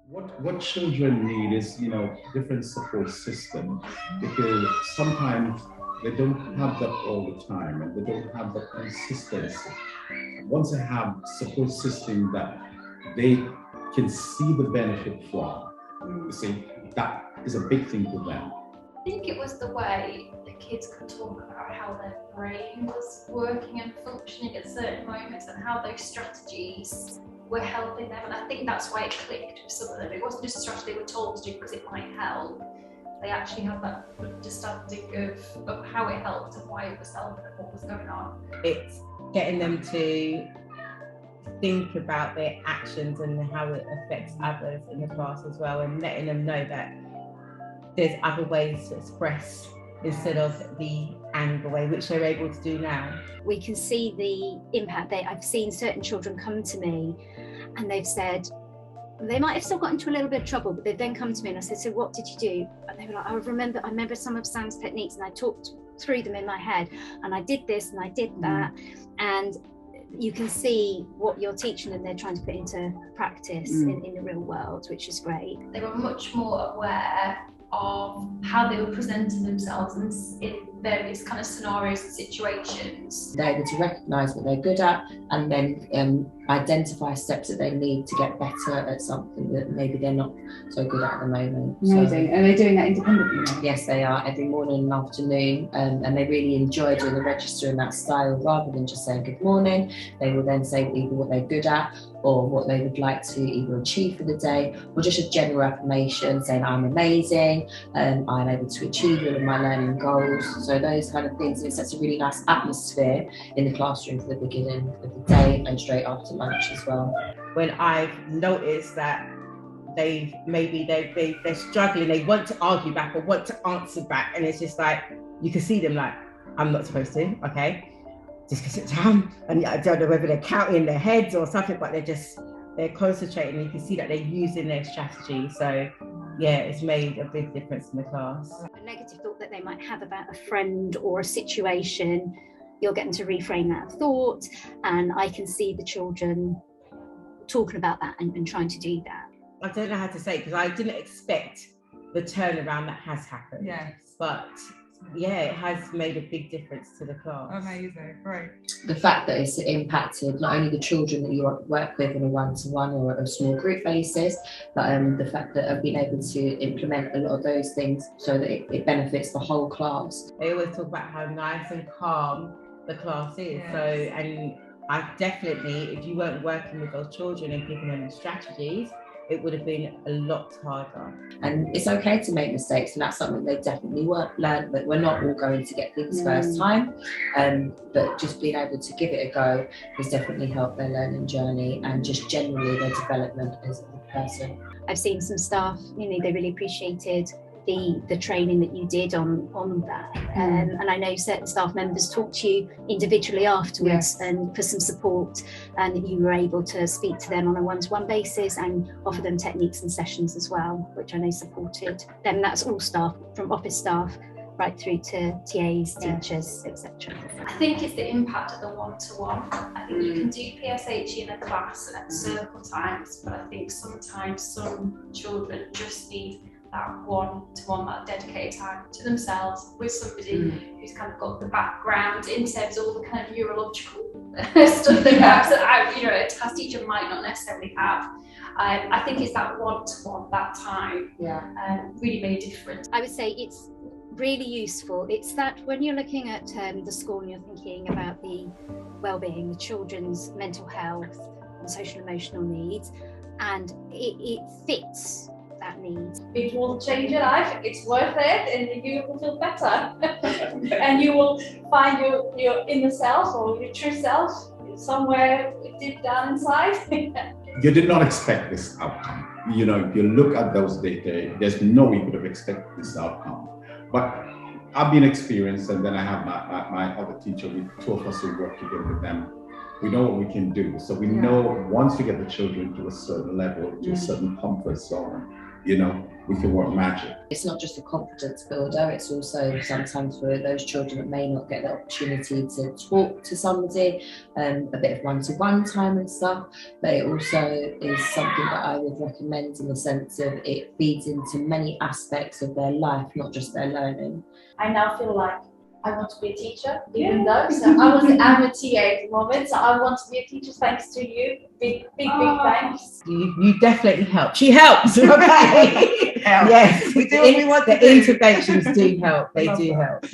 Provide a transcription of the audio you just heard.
What children need is, different support system, because sometimes they don't have that all the time and they don't have that consistency. Once they have support system that they can see the benefit from, you see, that is a big thing for them. I think it was the way the kids could talk about how their brain was working and functioning at certain moments and how those strategies were helping them. And I think that's why it clicked with some of them. It wasn't just a strategy they were told to do because it might help. They actually had that understanding of how it helped and why it was helping and what was going on. It's getting them to think about their actions and how it affects others in the class as well, and letting them know that there's other ways to express instead of the anger way, which they're able to do now. We can see the impact. I've seen certain children come to me and they've said, they might have still got into a little bit of trouble, but they've then come to me and I said, so what did you do? And they were like, I remember some of Sam's techniques and I talked through them in my head and I did this and I did that. And you can see what you're teaching them, they're trying to put into practice in the real world, which is great. They were much more aware of how they were presenting themselves in various kind of scenarios and situations. They're able to recognise what they're good at and then identify steps that they need to get better at something that maybe they're not so good at the moment. Amazing. So, are they doing that independently? Yes, they are, every morning and afternoon, and they really enjoy doing the register in that style rather than just saying good morning. They will then say either what they're good at or what they would like to either achieve for the day, or just a general affirmation saying I'm amazing, I'm able to achieve all of my learning goals. So those kind of things, it sets a really nice atmosphere in the classroom for the beginning of the day and straight after lunch as well. When I've noticed that they're struggling, they want to argue back or want to answer back, and it's just like, you can see them like, I'm not supposed to, okay? Just sit down. And I don't know whether they're counting in their heads or something, but they're concentrating. You can see that they're using their strategy. So yeah, it's made a big difference in the class. A negative thought that they might have about a friend or a situation, you'll get them to reframe that thought. And I can see the children talking about that and trying to do that. I don't know how to say it because I didn't expect the turnaround that has happened. Yes. But yeah, it has made a big difference to the class. Amazing, great. The fact that it's impacted not only the children that you work with on a one-to-one or a small group basis, but the fact that I've been able to implement a lot of those things so that it benefits the whole class. They always talk about how nice and calm the class is. Yes. So, and I definitely, if you weren't working with those children and giving them the strategies, it would have been a lot harder. And it's okay to make mistakes, and that's something they definitely learned, that we're not all going to get things first time, but just being able to give it a go has definitely helped their learning journey and just generally their development as a person. I've seen some staff, they really appreciated the training that you did on that, and I know certain staff members talked to you individually afterwards and for some support, and that you were able to speak to them on a one-to-one basis and offer them techniques and sessions as well, which I know supported them. That's all staff, from office staff right through to TAs, teachers, etc. I think it's the impact of the one-to-one. I think you can do PSHE in a class and at circle times, but I think sometimes some children just need that one-to-one, that dedicated time to themselves with somebody who's kind of got the background in terms of all the kind of neurological stuff that perhaps a task teacher might not necessarily have. I think it's that one-to-one, that time, really made a difference. I would say it's really useful. It's that when you're looking at the school and you're thinking about the well-being, the children's mental health and social emotional needs, and it fits that need. It will change your life, it's worth it, and you will feel better. And you will find your inner self or your true self somewhere deep down inside. You did not expect this outcome. If you look at those data, there's no way you could have expected this outcome. But I've been experienced, and then I have my other teacher, two of us who work together with them. We know what we can do. So we know once we get the children to a certain level, to a certain comfort zone, you know, we can work magic. It's not just a confidence builder, it's also sometimes for those children that may not get the opportunity to talk to somebody, a bit of one-to-one time and stuff, but it also is something that I would recommend in the sense of it feeds into many aspects of their life, not just their learning. I now feel like I want to be a teacher, even though I'm a TA at the moment, so I want to be a teacher thanks to you. Big thanks. You definitely help. She helps. Okay. Yes, We do what we want the to do. interventions do help. They do help.